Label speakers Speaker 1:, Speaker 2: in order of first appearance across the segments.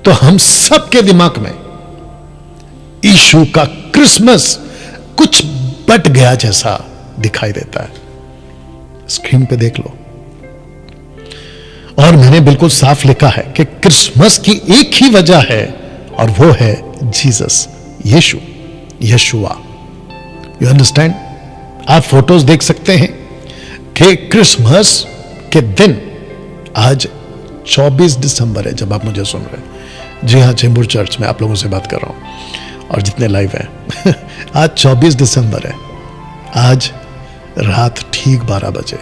Speaker 1: तो हम सबके दिमाग में यीशु का क्रिसमस कुछ बट गया जैसा दिखाई देता है। स्क्रीन पे देख लो। और मैंने बिल्कुल साफ लिखा है कि क्रिसमस की एक ही वजह है और वो है जीसस, यीशु, यशुआ। You understand? आप फोटोज देख सकते हैं कि क्रिसमस के दिन, आज 24 दिसंबर है जब आप मुझे सुन रहे हैं। जी हाँ, चेंबूर चर्च में आप लोगों से बात कर रहा हूं और जितने लाइव हैं आज 24 दिसंबर है। आज रात ठीक 12 बजे।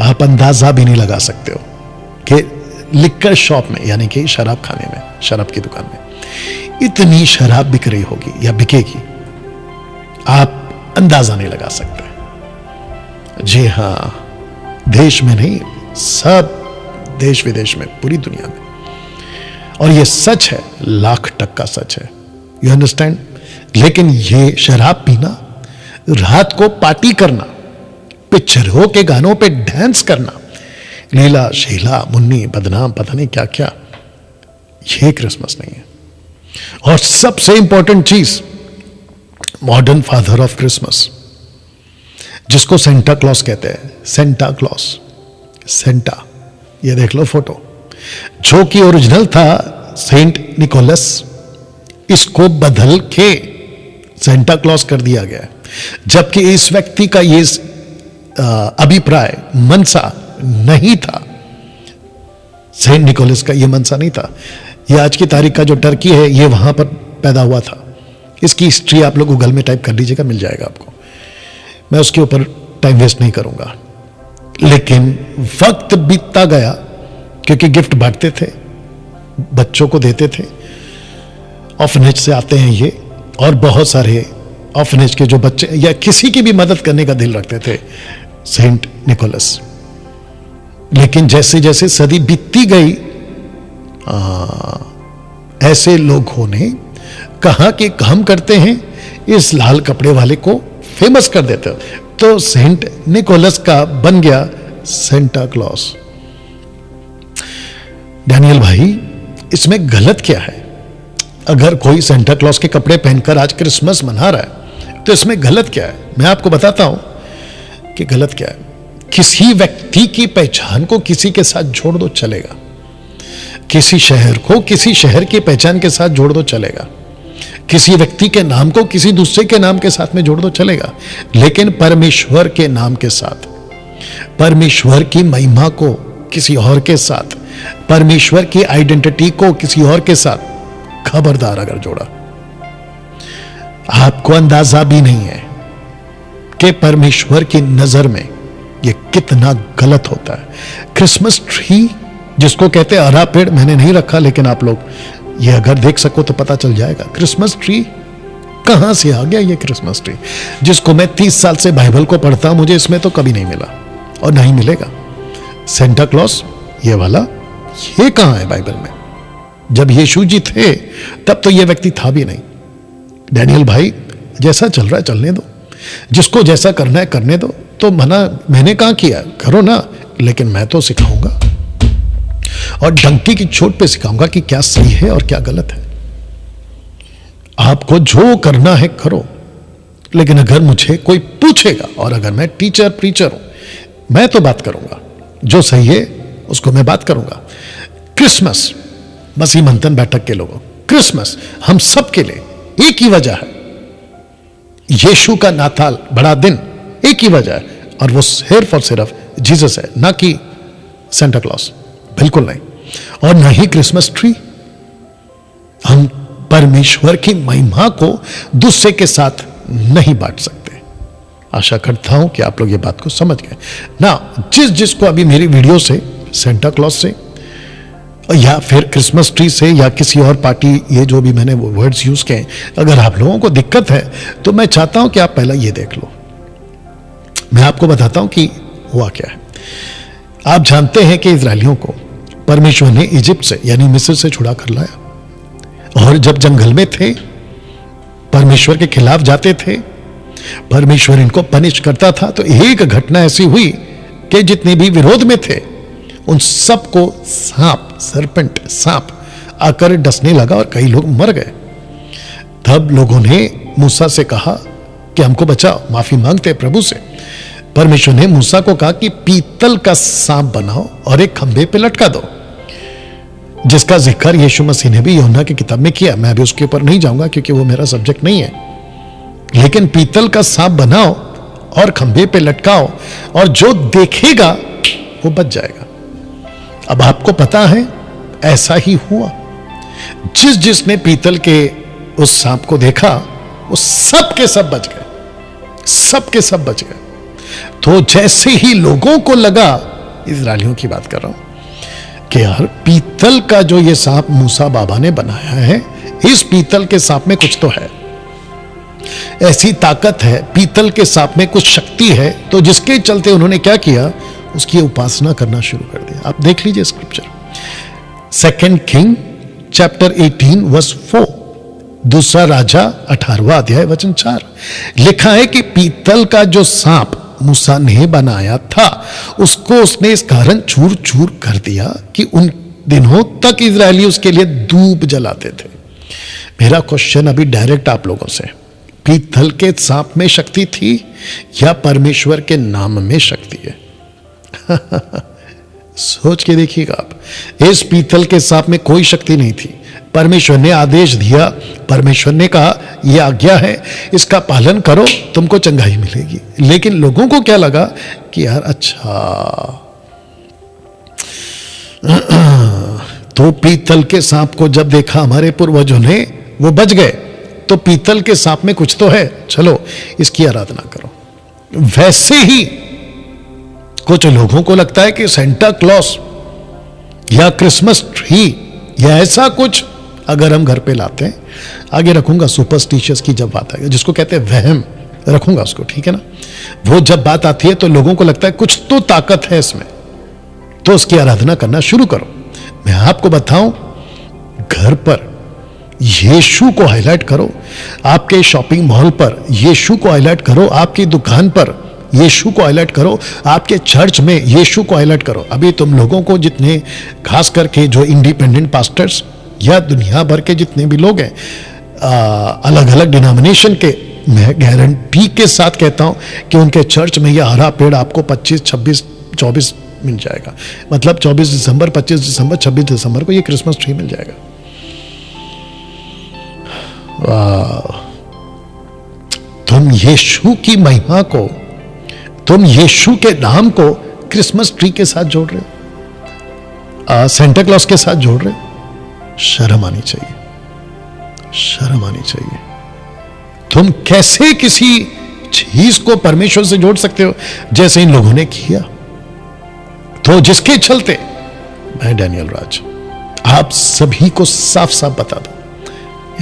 Speaker 1: आप अंदाजा भी नहीं लगा सकते हो कि लिक्कर शॉप में, यानी कि शराब खाने में, शराब की दुकान में इतनी शराब बिक रही होगी या बिकेगी, आप अंदाजा नहीं लगा सकते। जी हां, देश में नहीं, सब देश विदेश में, पूरी दुनिया में। और ये सच है, लाख टक्का सच है। You understand? लेकिन ये शराब पीना, रात को पार्टी करना, पिक्चरों के गानों पे डांस करना, लीला शीला मुन्नी बदनाम पता नहीं क्या क्या, ये क्रिसमस नहीं है। और सबसे इंपॉर्टेंट चीज, मॉडर्न फादर ऑफ क्रिसमस, जिसको सेंटा क्लॉस कहते हैं, सेंटा क्लॉस, सेंटा, ये देख लो फोटो, जो कि ओरिजिनल था सेंट निकोलस, इसको बदल के सेंटा क्लॉस कर दिया गया। जबकि इस व्यक्ति का ये अभिप्राय, मनसा नहीं था, सेंट निकोलस का ये मनसा नहीं था। ये आज की तारीख का जो टर्की है, ये वहां पर पैदा हुआ था। इसकी हिस्ट्री आप लोग गूगल में टाइप कर लीजिएगा, मिल जाएगा आपको। मैं उसके ऊपर टाइम वेस्ट नहीं करूंगा। लेकिन वक्त बीतता गया, क्योंकि गिफ्ट बांटते थे, बच्चों को देते थे। ऑर्फनेज से आते हैं ये, और बहुत सारे ऑर्फनेज के जो बच्चे या किसी की भी मदद करने का दिल रखते थे, सेंट निकोलस। लेकिन जैसे जैसे सदी बीतती गई, ऐसे लोगों ने कहा कि हम करते हैं, इस लाल कपड़े वाले को फेमस कर देते हो, तो सेंट निकोलस का बन गया सेंटा क्लॉस। डैनियल भाई, इसमें गलत क्या है? अगर कोई सेंटा क्लॉस के कपड़े पहनकर आज क्रिसमस मना रहा है, तो इसमें गलत क्या है? मैं आपको बताता हूं कि गलत क्या है। किसी व्यक्ति की पहचान को किसी के साथ जोड़ दो, चलेगा। किसी शहर को किसी शहर की पहचान के साथ जोड़ दो, चलेगा। किसी व्यक्ति के नाम को किसी दूसरे के नाम के साथ में जोड़ दो, चलेगा। लेकिन परमेश्वर के नाम के साथ, परमेश्वर की महिमा को किसी और के साथ, परमेश्वर की आइडेंटिटी को किसी और के साथ, खबरदार अगर जोड़ा, आपको अंदाजा भी नहीं है कि परमेश्वर की नजर में यह कितना गलत होता है। क्रिसमस ट्री, जिसको कहते हैं हरा पेड़, मैंने नहीं रखा, लेकिन आप लोग ये अगर देख सको तो पता चल जाएगा। क्रिसमस ट्री कहां से आ गया? ये क्रिसमस ट्री जिसको मैं 30 साल से बाइबल को पढ़ता हूं, मुझे इसमें तो कभी नहीं मिला और नहीं मिलेगा। सेंटा क्लॉस ये वाला, ये कहां है बाइबल में? जब यीशु जी थे तब तो ये व्यक्ति था भी नहीं। डैनियल भाई, जैसा चल रहा है चलने दो, जिसको जैसा करना है करने दो। तो मना मैंने कहा किया, करो ना, लेकिन मैं तो सिखाऊंगा और डंकी की चोट पे सिखाऊंगा कि क्या सही है और क्या गलत है। आपको जो करना है करो, लेकिन अगर मुझे कोई पूछेगा, और अगर मैं टीचर प्रीचर हूं, मैं तो बात करूंगा, जो सही है उसको मैं बात करूंगा। क्रिसमस, मसीह मंथन बैठक के लोगों, क्रिसमस हम सब के लिए एक ही वजह है। यीशु का नाताल, बड़ा दिन, एक ही वजह है, और वो सिर्फ और सिर्फ जीसस है, ना कि सेंटा क्लॉस, बिल्कुल नहीं। और ना ही क्रिसमस ट्री। हम परमेश्वर की महिमा को दूसरे के साथ नहीं बांट सकते। आशा करता हूं कि आप लोग ये बात को समझ गए ना। जिसको अभी मेरी वीडियो से, सेंटा क्लॉस से या फिर क्रिसमस ट्री से या किसी और पार्टी, ये जो भी मैंने वो वर्ड्स यूज किए, अगर आप लोगों को दिक्कत है तो मैं चाहता हूं कि आप पहला ये देख लो। मैं आपको बताता हूं कि हुआ क्या है। आप जानते हैं कि इजरायलियों को परमेश्वर ने इजिप्ट से, यानी मिस्र से छुड़ा कर लाया, और जब जंगल में थे, परमेश्वर के खिलाफ जाते थे, परमेश्वर इनको पनिश करता था। तो एक घटना ऐसी हुई कि जितने भी विरोध में थे उन सबको सांप, सरपेंट, सांप आकर डसने लगा और कई लोग मर गए। तब लोगों ने मूसा से कहा कि हमको बचाओ, माफी मांगते प्रभु से। परमेश्वर ने मूसा को कहा कि पीतल का सांप बनाओ और एक खंभे पे लटका दो, जिसका जिक्र यीशु मसीह ने भी यूहन्ना की किताब में किया। मैं भी उसके ऊपर नहीं जाऊंगा क्योंकि वो मेरा सब्जेक्ट नहीं है, लेकिन पीतल का सांप बनाओ और खंभे पे लटकाओ और जो देखेगा वो बच जाएगा। अब आपको पता है ऐसा ही हुआ। जिसने पीतल के उस सांप को देखा वो सब के सब बच गए, सब के सब बच गए। तो जैसे ही लोगों को लगा, इजरायलियों की बात कर रहा हूं, कि यार पीतल का जो ये सांप मूसा बाबा ने बनाया है, इस पीतल के सांप में कुछ तो है, ऐसी ताकत है, पीतल के सांप में कुछ शक्ति है। तो जिसके चलते उन्होंने क्या किया, उसकी उपासना करना शुरू कर दिया। आप देख लीजिए स्क्रिप्चर, 2 किंग चैप्टर 18 वर्स 4, दूसरा राजा 18वां अध्याय वचन 4, लिखा है कि पीतल का जो सांप मूसा ने बनाया था, उसको उसने इस कारण चूर चूर कर दिया कि उन दिनों तक इजरायली उसके लिए धूप जलाते थे। मेरा क्वेश्चन अभी डायरेक्ट आप लोगों से, पीतल के सांप में शक्ति थी या परमेश्वर के नाम में शक्ति है? सोच के देखिएगा आप। इस पीतल के सांप में कोई शक्ति नहीं थी। परमेश्वर ने आदेश दिया, परमेश्वर ने कहा यह आज्ञा है, इसका पालन करो, तुमको चंगाई मिलेगी। लेकिन लोगों को क्या लगा कि यार अच्छा, तो पीतल के सांप को जब देखा हमारे पूर्वजों ने, वो बच गए, तो पीतल के सांप में कुछ तो है, चलो इसकी आराधना करो। वैसे ही कुछ लोगों को लगता है कि सेंटा क्लॉस या क्रिसमस ट्री या ऐसा कुछ अगर हम घर पे लाते हैं, आगे रखूंगा सुपरस्टिशियस की जब बात आएगी, जिसको कहते हैं वहम, रखूंगा उसको, ठीक है ना। वो जब बात आती है तो लोगों को लगता है कुछ तो ताकत है इसमें, तो उसकी आराधना करना शुरू करो। मैं आपको बताऊं, घर पर यीशु को हाईलाइट करो, आपके शॉपिंग मॉल पर यीशु को हाईलाइट करो, आपकी दुकान पर यीशु को हाईलाइट करो, आपके चर्च में यीशु को हाईलाइट करो। अभी तुम लोगों को, जितने खास करके जो इंडिपेंडेंट पास्टर्स या दुनिया भर के जितने भी लोग हैं अलग अलग डिनोमिनेशन के, मैं गारंटी के साथ कहता हूं कि उनके चर्च में यह हरा पेड़ आपको 25, 26, 24 मिल जाएगा। मतलब 24 दिसंबर, 25 दिसंबर, 26 दिसंबर को यह क्रिसमस ट्री मिल जाएगा। तुम यीशु की महिमा को, तुम यीशु के नाम को क्रिसमस ट्री के साथ जोड़ रहे हो, सेंटा क्लॉज के साथ जोड़ रहे हो। शर्म आनी चाहिए, शर्म आनी चाहिए। तुम कैसे किसी चीज को परमेश्वर से जोड़ सकते हो जैसे इन लोगों ने किया? तो जिसके चलते मैं डैनियल राज आप सभी को साफ साफ बता दूं,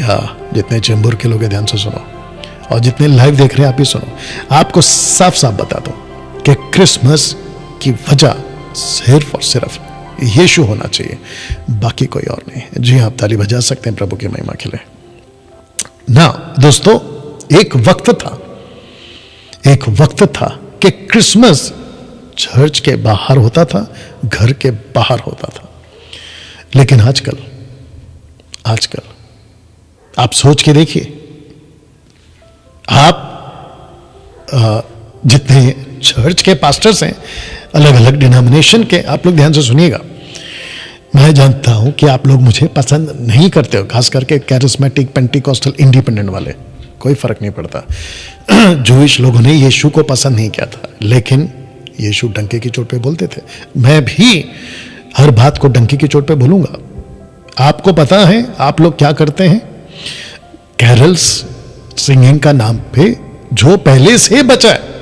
Speaker 1: या जितने चेंबूर के लोग हैं ध्यान से सुनो, और जितने लाइव देख रहे हैं आप भी सुनो, आपको साफ साफ बता दूं कि क्रिसमस की वजह सिर्फ और सिर्फ यीशु होना चाहिए, बाकी कोई और नहीं है। जी आप ताली बजा सकते हैं प्रभु की महिमा के लिए ना। दोस्तों, एक वक्त था कि क्रिसमस चर्च के बाहर होता था, घर के बाहर होता था। लेकिन आजकल आप सोच के देखिए, आप जितने चर्च के पास्टर्स हैं अलग अलग डिनोमिनेशन के, आप लोग ध्यान से सुनिएगा। मैं जानता हूं कि आप लोग मुझे पसंद नहीं करते हो, खास करके कैरिस्मेटिक, पेंटिकॉस्टल, इंडिपेंडेंट वाले, कोई फर्क नहीं पड़ता। जूइश लोगों ने यीशु को पसंद नहीं किया था, लेकिन यीशु डंके की चोट पे बोलते थे। मैं भी हर बात को डंके की चोट पे बोलूंगा। आपको पता है आप लोग क्या करते हैं? कैरल्स सिंगिंग का नाम पे जो पहले से बचा है,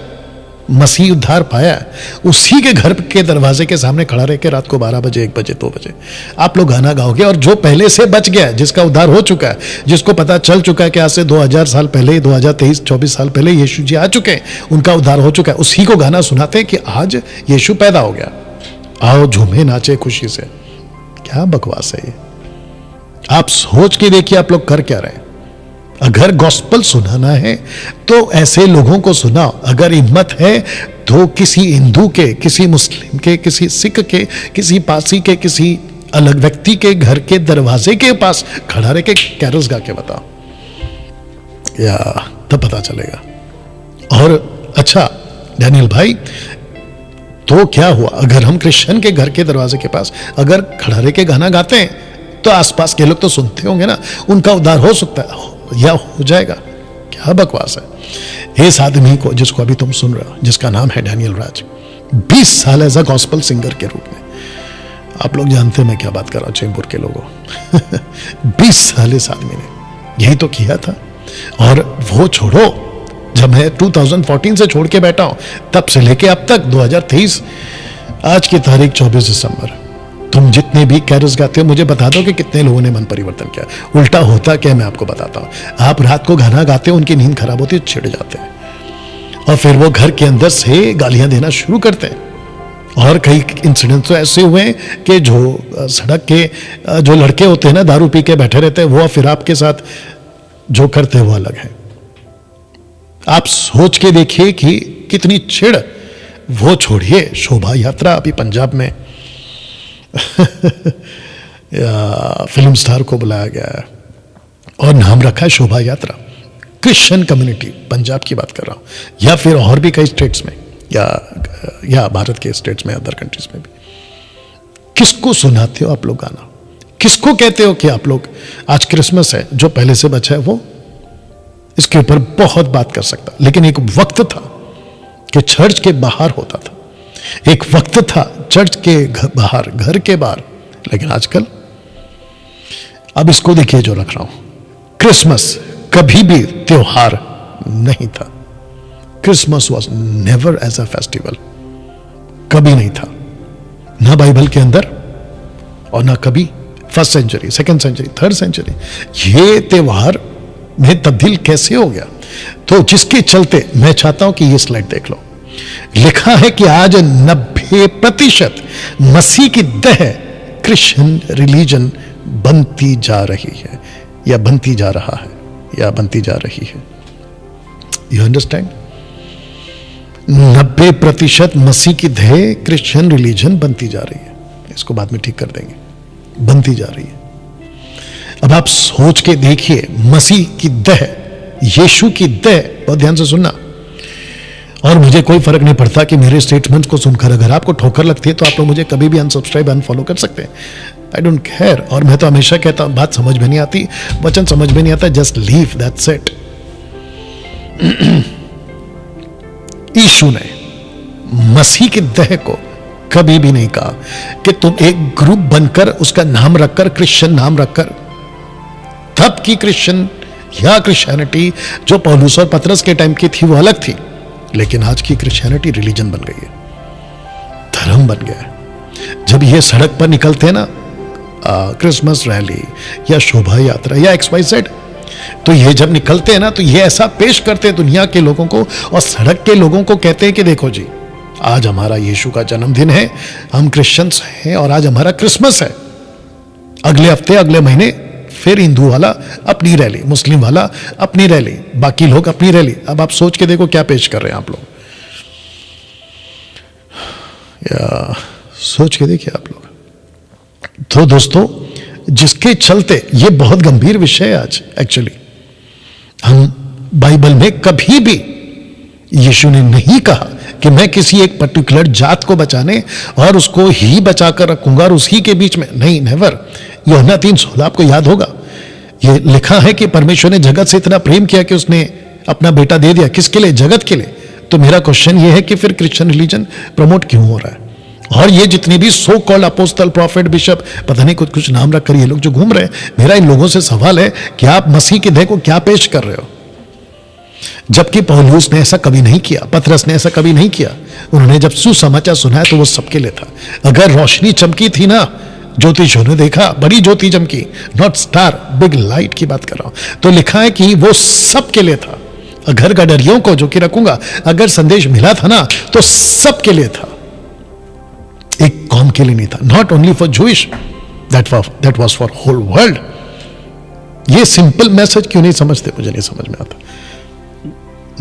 Speaker 1: मसीह उद्धार पाया, उसी के घर के दरवाजे के सामने खड़ा रह के रात को 12 बजे, 1 बजे, 2 बजे आप लोग गाना गाओगे। और जो पहले से बच गया है, जिसका उद्धार हो चुका है, जिसको पता चल चुका है कि आज से 2000 साल पहले, 2023, 24 साल पहले यीशु जी आ चुके हैं, उनका उद्धार हो चुका है, उसी को गाना सुनाते हैं कि आज यीशु पैदा हो गया, आओ झूमे नाचे खुशी से। क्या बकवास है ये? आप सोच के देखिए आप लोग कर क्या रहे हैं। अगर गॉस्पल सुनाना है तो ऐसे लोगों को सुनाओ। अगर हिम्मत है तो किसी हिंदू के, किसी मुस्लिम के, किसी सिख के, किसी पारसी के, किसी अलग व्यक्ति के घर के दरवाजे के पास खड़ा रह के कैरल्स गा के बताओ, या तब पता चलेगा। और अच्छा डैनियल भाई, तो क्या हुआ अगर हम क्रिश्चियन के घर के दरवाजे के पास अगर खड़ा रह के गाना गाते हैं तो आसपास के लोग तो सुनते होंगे ना, उनका उद्धार हो सकता है या हो जाएगा? क्या बकवास है। इस आदमी को जिसको अभी तुम सुन रहे हो, जिसका नाम है डैनियल राज, 20 साल एज अ गॉस्पल सिंगर के रूप में, आप लोग जानते हैं मैं क्या बात कर रहा हूं चेंबूर के लोगों 20 साल इस आदमी ने यही तो किया था। और वो छोड़ो, जब मैं 2014 से छोड़ के बैठा हूं तब से लेके अब तक 2023 आज की तारीख 24 दिसंबर, तुम जितने भी कैरल्स गाते हो मुझे बता दो कि कितने लोगों ने मन परिवर्तन किया। उल्टा होता क्या मैं आपको बताता हूं। आप रात को गाना गाते हो, उनकी नींद खराब होती है, चिढ़ जाते हैं और फिर वो घर के अंदर से गालियां देना शुरू करते हैं। और कई इंसिडेंट्स तो ऐसे हुए हैं कि जो सड़क के जो लड़के होते हैं ना, दारू पी के बैठे रहते हैं, वो फिर आपके साथ जो करते हैं वो अलग है। आप सोच के देखिए कि कितनी चिढ़। वो छोड़िए, शोभा यात्रा अभी पंजाब में फिल्म स्टार को बुलाया गया है और नाम रखा है शोभा यात्रा। क्रिश्चियन कम्युनिटी, पंजाब की बात कर रहा हूं, या फिर और भी कई स्टेट्स में, या भारत के स्टेट्स में, अदर कंट्रीज में भी। किसको सुनाते हो आप लोग गाना? किसको कहते हो कि आप लोग आज क्रिसमस है, जो पहले से बचा है वो इसके ऊपर बहुत बात कर सकता। लेकिन एक वक्त था कि चर्च के बाहर होता था, एक वक्त था चर्च के बाहर, घर के बाहर। लेकिन आजकल, अब इसको देखिए जो रख रहा हूं, क्रिसमस कभी भी त्योहार नहीं था। Christmas was never as a festival, कभी नहीं था, ना बाइबल के अंदर और ना कभी first century, second century, third century. ये त्योहार में तब्दील कैसे हो गया? तो जिसके चलते मैं चाहता हूं कि ये स्लाइड देख लो। लिखा है कि आज 90% मसीह की देह क्रिश्चियन रिलीजन बनती जा रही है, या बनती जा रहा है, या बनती जा रही है। You understand? 90% मसीह की देह क्रिश्चियन रिलीजन बनती जा रही है। इसको बाद में ठीक कर देंगे, बनती जा रही है। अब आप सोच के देखिए, मसीह की देह, यीशु की देह, बहुत ध्यान से सुनना। और मुझे कोई फर्क नहीं पड़ता कि मेरे स्टेटमेंट्स को सुनकर अगर आपको ठोकर लगती है तो आप लोग मुझे कभी भी अनसब्सक्राइब, अनफॉलो कर सकते हैं। I don't care. और मैं तो हमेशा कहता हूं, बात समझ में नहीं आती, वचन समझ में नहीं आता, जस्ट लीव, दैट्स इट। यीशु ने मसीह की देह को कभी भी नहीं कहा कि तुम एक ग्रुप बनकर उसका नाम रखकर, क्रिश्चियन नाम रखकर, तब की क्रिश्चियन या क्रिश्चियनिटी जो पौलुस और पतरस के टाइम की थी वो अलग थी। लेकिन आज की क्रिश्चियनिटी रिलीजन बन गई है, धर्म बन गया है। जब ये सड़क पर निकलते हैं ना, क्रिसमस रैली या शोभा यात्रा या XYZ, तो ये जब निकलते हैं ना तो ये ऐसा पेश करते हैं दुनिया के लोगों को, और सड़क के लोगों को कहते हैं कि देखो जी, आज हमारा यीशु का जन्मदिन है, हम क्रिश्चियंस हैं और आज हमारा क्रिसमस है। अगले हफ्ते, अगले महीने फिर हिंदू वाला अपनी रैली, मुस्लिम वाला अपनी रैली, बाकी लोग अपनी रैली। अब आप सोच के देखो क्या पेश कर रहे हैं आप लोग, या सोच के देखिए आप लोग। तो दोस्तों, जिसके चलते ये बहुत गंभीर विषय है आज। एक्चुअली हम बाइबल में कभी भी यीशु ने नहीं कहा कि मैं किसी एक पर्टिकुलर जात को बचाने और उसको ही बचाकर रखूंगा और उसी के बीच में, नहीं, नेवर। यूहन्ना 3:16 आपको याद होगा, ये लिखा है कि परमेश्वर ने जगत से इतना प्रेम किया कि उसने अपना बेटा दे दिया। किसके लिए? जगत के लिए। तो मेरा क्वेश्चन ये है कि फिर क्रिश्चियन रिलीजन प्रमोट क्यों हो रहा है? और ये जितने भी so called apostle, profit, bishop, पता नहीं कुछ नाम रखकर ये लोग जो घूम रहे हैं, मेरा इन लोगों से सवाल है कि आप मसीह की देह को क्या पेश कर रहे हो? जबकि पौलुस ने ऐसा कभी नहीं किया, पतरस ने ऐसा कभी नहीं किया। उन्होंने जब सुसमाचार सुनाया तो वो सबके लिए था। अगर रोशनी चमकी थी ना, ज्योतिषियों ने देखा, बड़ी ज्योति चमकी, नॉट स्टार, बिग लाइट की बात कर रहा हूं, तो लिखा है कि वो सबके लिए था। घर गडरियों को जो कि रखूंगा, अगर संदेश मिला था ना तो सबके लिए था, एक कौम के लिए नहीं था। Not only for Jewish, that was for whole world. ये सिंपल मैसेज क्यों नहीं समझते, मुझे नहीं समझ में आता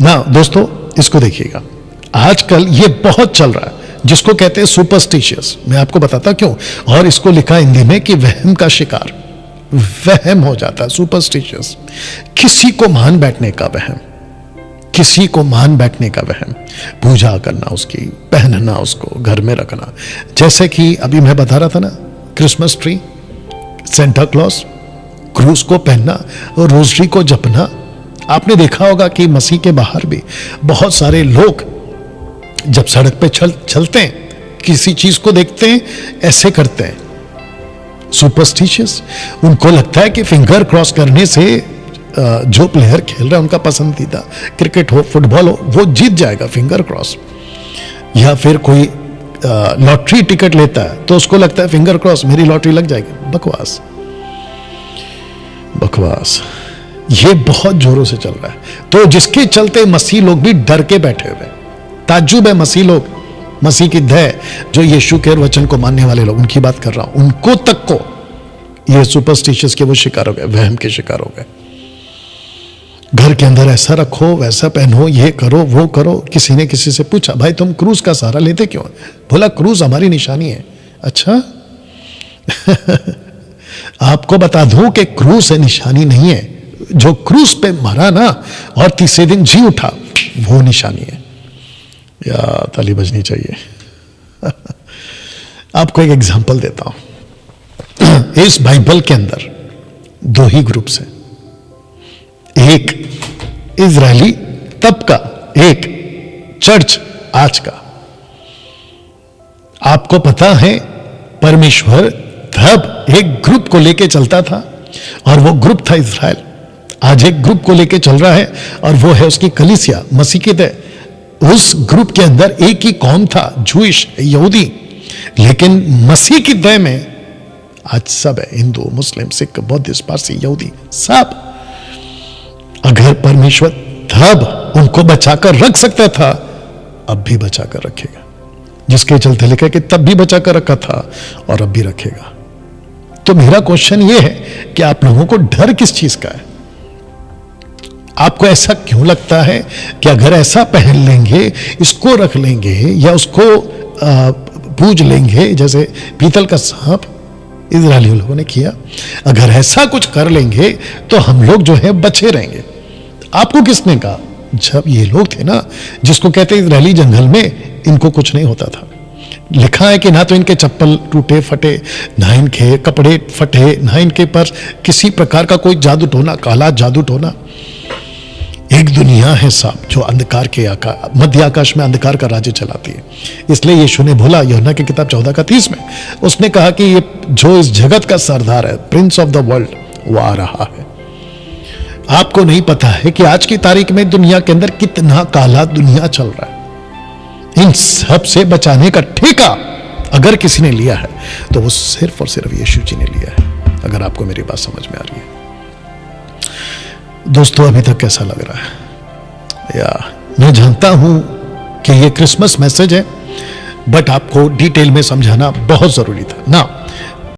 Speaker 1: ना। दोस्तों, इसको देखिएगा, आजकल ये बहुत चल रहा है, जिसको कहते हैं सुपरस्टिशियस। मैं आपको बताता क्यों। और इसको लिखा हिंदी में कि वहम का शिकार, वहम हो जाता है, सुपरस्टिशियस, किसी को मान बैठने का वहम, किसी को मान बैठने का वहम, पूजा करना उसकी, पहनना उसको, घर में रखना। जैसे कि अभी मैं बता रहा था ना, क्रिसमस ट्री, सेंटा क्लॉज, क्रूस को पहनना और रोजरी को जपना। आपने देखा होगा कि मसीह के बाहर भी बहुत सारे लोग जब सड़क पे चलते हैं, किसी चीज को देखते हैं, ऐसे करते हैं, सुपरस्टिशियस। उनको लगता है कि फिंगर क्रॉस करने से जो प्लेयर खेल रहा है, उनका पसंदीदा, क्रिकेट हो, फुटबॉल हो, वो जीत जाएगा फिंगर क्रॉस। या फिर कोई लॉटरी टिकट लेता है तो उसको लगता है फिंगर क्रॉस, मेरी लॉटरी लग जाएगी। बकवास, बकवास, ये बहुत जोरों से चल रहा है। तो जिसके चलते मसीह लोग भी डर के बैठे हुए, ताज्जुब है। मसीह लोग, मसीह की दया, जो यीशु के वचन को मानने वाले लोग, उनकी बात कर रहा हूं, उनको तक को ये सुपरस्टिशियस के वो शिकार हो गए, वहम के शिकार हो गए। घर के अंदर ऐसा रखो, वैसा पहनो, ये करो, वो करो। किसी ने किसी से पूछा, भाई तुम क्रूस का सहारा लेते क्यों? बोला क्रूस हमारी निशानी है। अच्छा आपको बता दूं कि क्रूस है, निशानी नहीं है। जो क्रूस पे मरा ना और तीसरे दिन जी उठा, वो निशानी है। या ताली बजनी चाहिए। आपको एक एग्जांपल देता हूं। इस बाइबल के अंदर दो ही ग्रुप्स हैं, एक इजरायली तब का, एक चर्च आज का। आपको पता है परमेश्वर तब एक ग्रुप को लेके चलता था और वो ग्रुप था इजराइल। आज एक ग्रुप को लेके चल रहा है और वो है उसकी कलीसिया, मसीह की दया। उस ग्रुप के अंदर एक ही कौम था, जूइश, यहूदी, लेकिन मसीह की दया में आज सब है, हिंदू, मुस्लिम, सिख, बौद्धिस्ट, पारसी, यहूदी, सब। अगर परमेश्वर तब उनको बचाकर रख सकता था, अब भी बचाकर रखेगा। जिसके चलते लिखा कि तब भी बचाकर रखा था और अब भी रखेगा। तो मेरा क्वेश्चन यह है कि आप लोगों को डर किस चीज का है? आपको ऐसा क्यों लगता है कि अगर ऐसा पहन लेंगे, इसको रख लेंगे या उसको पूज लेंगे, जैसे पीतल का सांप इजरायली लोगों ने किया, अगर ऐसा कुछ कर लेंगे तो हम लोग जो है बचे रहेंगे? आपको किसने कहा? जब ये लोग थे ना, जिसको कहते हैं इजरायली जंगल में, इनको कुछ नहीं होता था। लिखा है कि ना तो इनके चप्पल टूटे फटे, ना इनके कपड़े फटे, ना इनके पर किसी प्रकार का कोई जादू टोना, काला जादू टोना। एक दुनिया है साहब जो अंधकार के मध्य आकाश में अंधकार का राज्य चलाती है। इसलिए यीशु ने बोला यूहन्ना की किताब 14:30 में, उसने कहा कि ये जो इस जगत का सरदार है, प्रिंस ऑफ द वर्ल्ड, वो आ रहा है। आपको नहीं पता है कि आज की तारीख में दुनिया के अंदर कितना काला दुनिया चल रहा है। इन सब से बचाने का ठेका अगर किसी ने लिया है तो वो सिर्फ और सिर्फ यीशु जी ने लिया है। अगर आपको मेरी बात समझ में आ रही है दोस्तों, अभी तक कैसा लग रहा है? या मैं जानता हूं कि ये क्रिसमस मैसेज है, बट आपको डिटेल में समझाना बहुत जरूरी था ना।